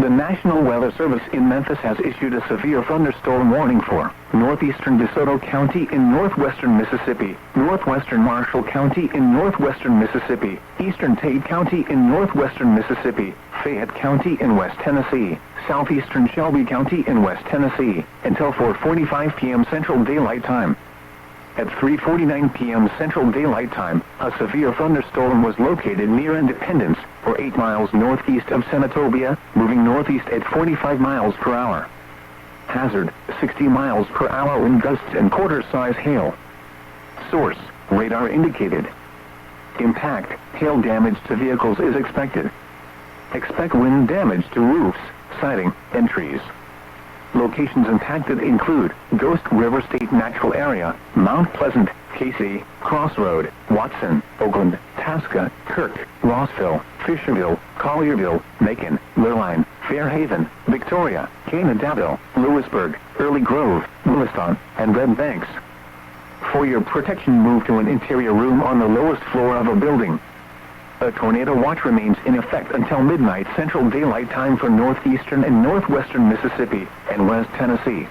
The National Weather Service in Memphis has issued a severe thunderstorm warning for northeastern DeSoto County in northwestern Mississippi, northwestern Marshall County in northwestern Mississippi, eastern Tate County in northwestern Mississippi, Fayette County in West Tennessee, southeastern Shelby County in West Tennessee, until 4:45 p.m. Central Daylight Time. At 3:49 p.m. Central Daylight Time, a severe thunderstorm was located near Independence, or 8 miles northeast of Senatobia, moving northeast at 45 miles per hour. Hazard, 60 miles per hour wind gusts and quarter-size hail. Source, radar indicated. Impact, hail damage to vehicles is expected. Expect wind damage to roofs, siding, and trees. Locations impacted include Ghost River State Natural Area, Mount Pleasant, Casey, Crossroad, Watson, Oakland, Tasca, Kirk, Rossville, Fisherville, Collierville, Macon, Lurline, Fairhaven, Victoria, Canadaville, Lewisburg, Early Grove, Williston, and Red Banks. For your protection, move to an interior room on the lowest floor of a building. A tornado watch remains in effect until midnight Central Daylight Time for northeastern and northwestern Mississippi and West Tennessee.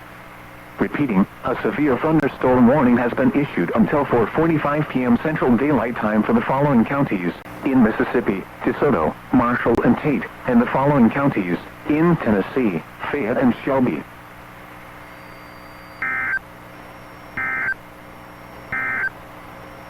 Repeating, a severe thunderstorm warning has been issued until 4:45 p.m. Central Daylight Time for the following counties in Mississippi: DeSoto, Marshall, and Tate, and the following counties in Tennessee: Fayette and Shelby.